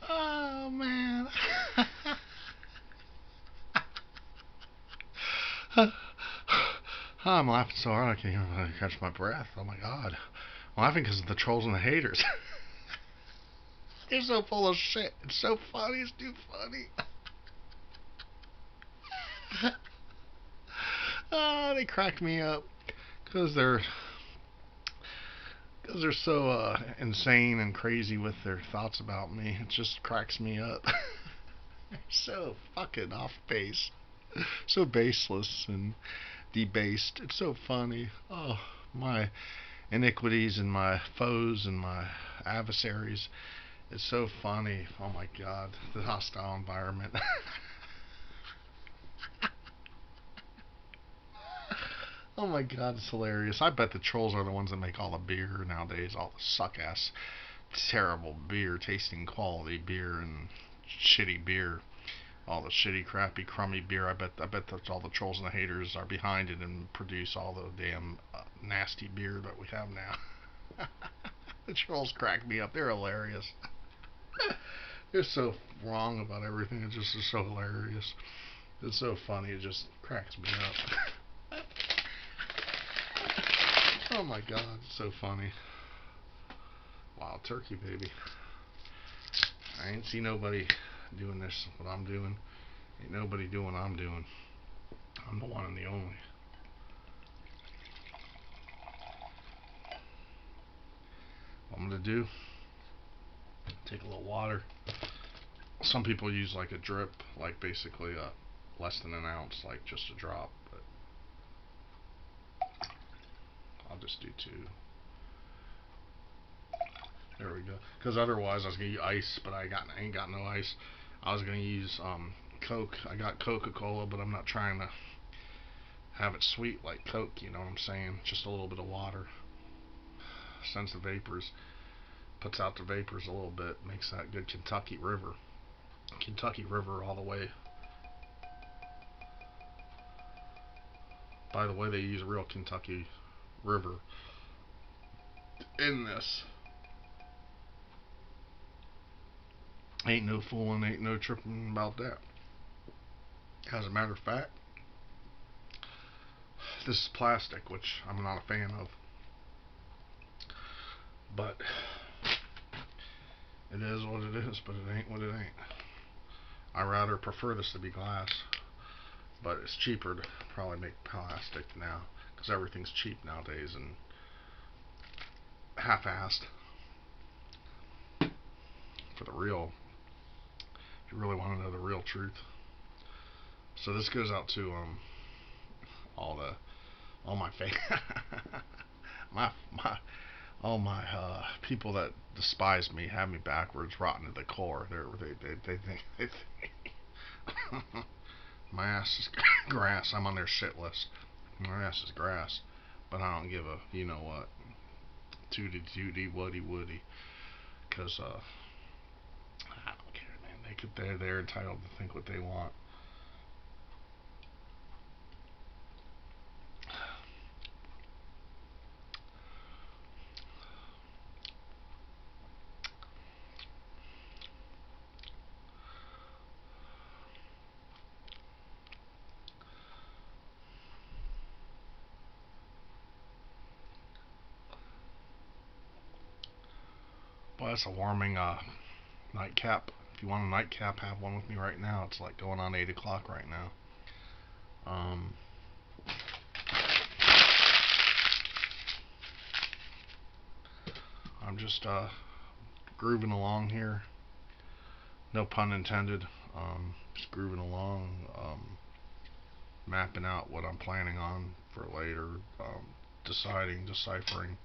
Oh man. I'm laughing so hard I can't even catch my breath. Oh my god. I'm laughing because of the trolls and the haters. They're so full of shit. It's so funny. It's too funny. They crack me up because they're so insane and crazy with their thoughts about me. It just cracks me up. They're so fucking off base, so baseless and debased. It's so funny. Oh, my iniquities and my foes and my adversaries. It's so funny. Oh my god, the hostile environment. Oh my god, it's hilarious. I bet the trolls are the ones that make all the beer nowadays, all the suck ass, terrible beer, tasting quality beer and shitty beer. All the shitty, crappy, crummy beer. I bet that all the trolls and the haters are behind it and produce all the damn nasty beer that we have now. The trolls crack me up. They're hilarious. They're so wrong about everything. It just is so hilarious. It's so funny. It just cracks me up. Oh my god, it's so funny. Wild turkey, baby. I ain't see nobody doing this, what I'm doing. Ain't nobody doing what I'm doing. I'm the one and the only. What I'm gonna do, take a little water. Some people use like a drip, like basically less than an ounce, like just a drop. But I'll just do 2. There we go. Because otherwise I was gonna use ice, but I ain't got no ice. I was gonna use Coke. I got Coca-Cola, but I'm not trying to have it sweet like Coke. You know what I'm saying? Just a little bit of water. Sends the vapors, puts out the vapors a little bit, makes that good Kentucky River. Kentucky River all the way. By the way, they use a real Kentucky River in this. Ain't no fooling, ain't no tripping about that. As a matter of fact, this is plastic, which I'm not a fan of. But it is what it is, but it ain't what it ain't. I rather prefer this to be glass, but it's cheaper to probably make plastic now, because everything's cheap nowadays and half-assed. For the real, if you really want to know the real truth. So this goes out to all my my all my people that despise me, have me backwards, rotten to the core. They think my ass is grass. I'm on their shit list. My ass is grass, but I don't give a you know what, tooty woody, because I don't care, man. They're entitled to think what they want. Well, that's a warming nightcap. If you want a nightcap, have one with me right now. It's like going on 8 o'clock right now. I'm just grooving along here. No pun intended. Just grooving along, mapping out what I'm planning on for later, deciding, deciphering,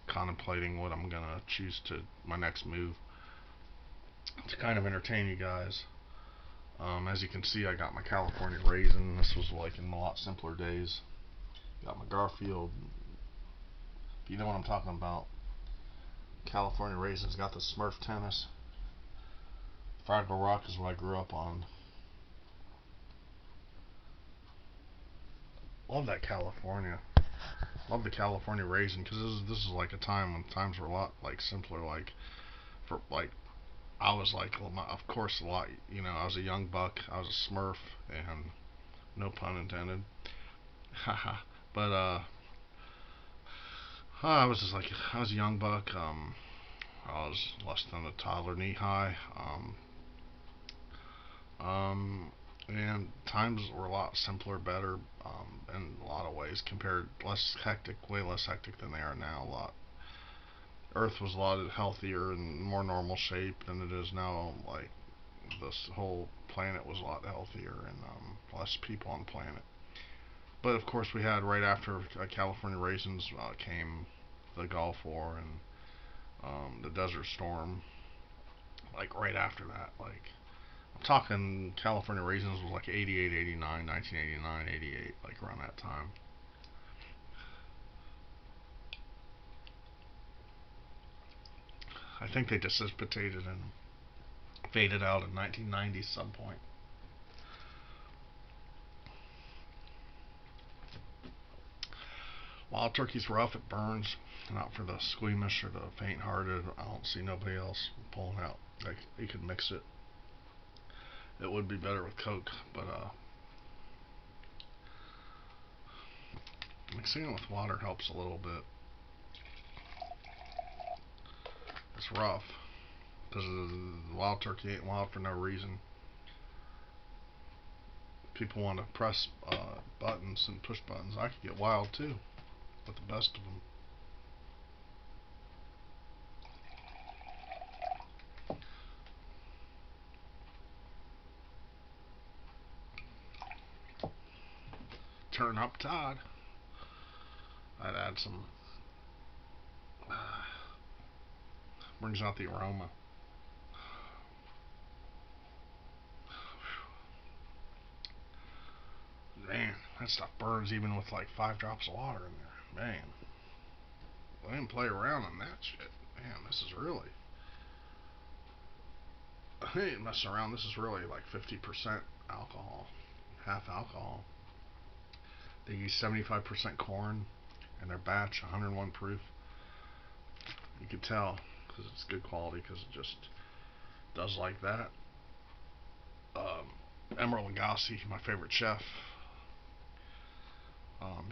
contemplating what I'm gonna choose to my next move to kind of entertain you guys. As you can see, I got my California raisin. This was like in a lot simpler days. Got my Garfield. You know what I'm talking about. California raisins. Got the Smurf tennis. Fraggle Rock is what I grew up on. Love that California. Love the California raisin because this is like a time when times were a lot like simpler. Like for like I was like, of course, a lot. You know, I was a young buck. I was a Smurf, and no pun intended. Haha. But I was just like I was a young buck. I was less than a toddler, knee high. Um, and times were a lot simpler, better, in a lot of ways compared, less hectic, way less hectic than they are now. A lot. Earth was a lot healthier and more normal shape than it is now. Like this whole planet was a lot healthier and less people on the planet. But of course, we had right after California raisins came the Gulf War and the Desert Storm. Like right after that, like I'm talking California raisins was like 88, 89, 1989, 88, like around that time. I think they dissipated and faded out in 1990 some point. Wild turkey's rough, it burns. Not for the squeamish or the faint hearted. I don't see nobody else pulling out. Like you could mix it. It would be better with Coke, but mixing it with water helps a little bit. It's rough because wild turkey ain't wild for no reason. People want to press buttons and push buttons. I could get wild too with the best of them. Turn up Todd. I'd add some. Brings out the aroma. Man, that stuff burns even with like 5 drops of water in there. Man, I didn't play around on that shit. Man, this is really. I ain't messing around. This is really like 50% alcohol, half alcohol. They use 75% corn in their batch, 101 proof. You can tell because it's good quality because it just does like that. Emeril Lagasse, my favorite chef,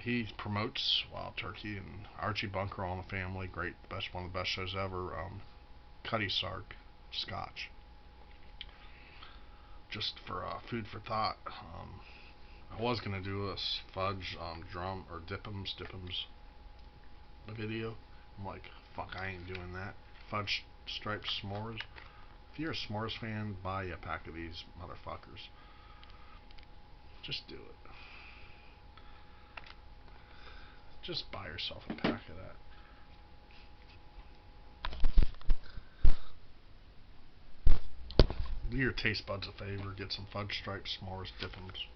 he promotes wild turkey, and Archie Bunker on the Family, great, best one of the best shows ever. Cutty Sark, Scotch. Just for food for thought. I was gonna do a fudge drum or dip'ems video. I'm like, fuck, I ain't doing that. Fudge striped s'mores. If you're a s'mores fan, buy a pack of these motherfuckers. Just do it. Just buy yourself a pack of that. Do your taste buds a favor. Get some fudge striped s'mores, dip'ems.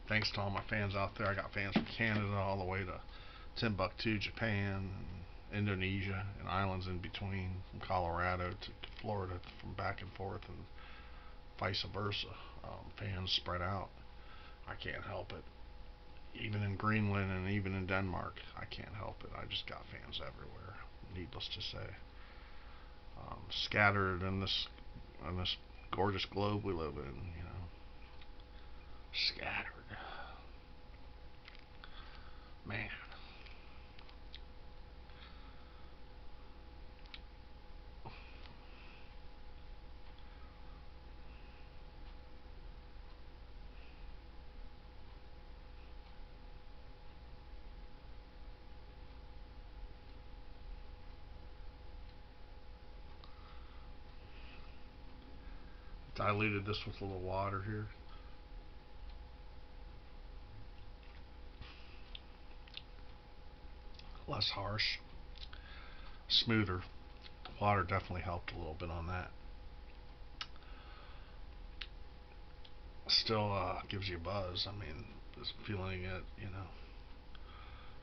Thanks to all my fans out there. I got fans from Canada all the way to Timbuktu, Japan, and Indonesia, and islands in between, from Colorado to Florida, from back and forth, and vice versa. Fans spread out. I can't help it. Even in Greenland and even in Denmark, I can't help it. I just got fans everywhere. Needless to say, scattered in this gorgeous globe we live in. You know, scattered. Man, diluted this with a little water here. Less harsh, smoother. Water definitely helped a little bit on that. Still gives you a buzz. I mean, just feeling it, you know.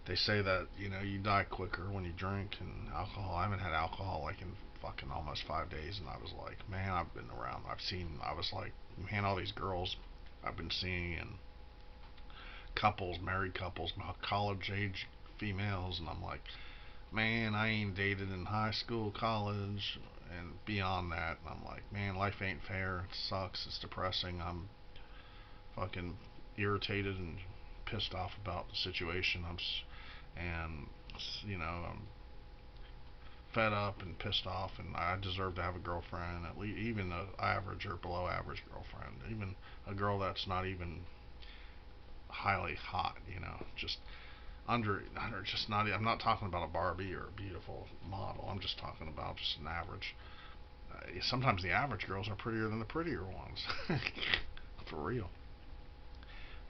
They say that you die quicker when you drink and alcohol. I haven't had alcohol like in fucking almost 5 days, and I was like, man, I've been around. I was like, man, all these girls I've been seeing and couples, married couples, college age females, and I'm like, man, I ain't dated in high school, college, and beyond that. And I'm like, man, life ain't fair. It sucks. It's depressing. I'm fucking irritated and pissed off about the situation. And I'm fed up and pissed off, and I deserve to have a girlfriend, at least even an average or below average girlfriend, even a girl that's not even highly hot, just under just not. I'm not talking about a Barbie or a beautiful model. I'm just talking about just an average. Sometimes the average girls are prettier than the prettier ones. For real.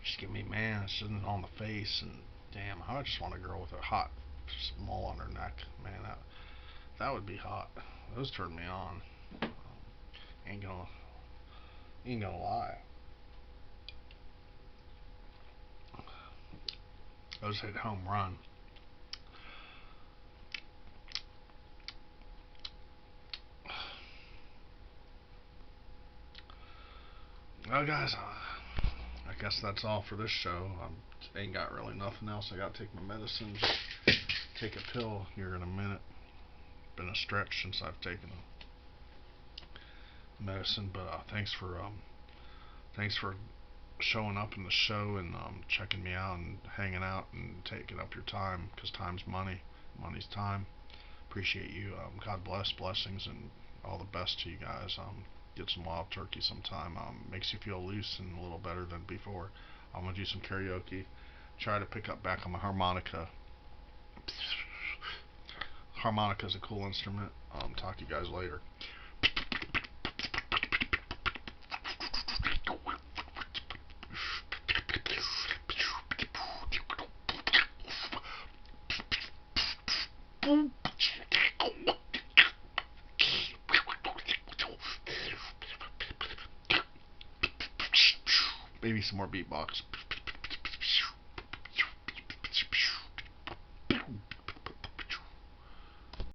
Just give me, man, sitting on the face, and damn, I just want a girl with a hot mole on her neck, man. That would be hot. Those turn me on. Ain't gonna ain't gonna lie. Those hit home run. Well, guys, I guess that's all for this show. I ain't got really nothing else. I gotta take my medicine. Take a pill here in a minute. Been a stretch since I've taken medicine, but thanks for showing up in the show and checking me out and hanging out and taking up your time, because time's money. Money's time. Appreciate you. God bless, blessings, and all the best to you guys. Get some wild turkey sometime. Makes you feel loose and a little better than before. I'm gonna do some karaoke. Try to pick up back on my harmonica. Harmonica's a cool instrument. Talk to you guys later. Maybe some more beatbox.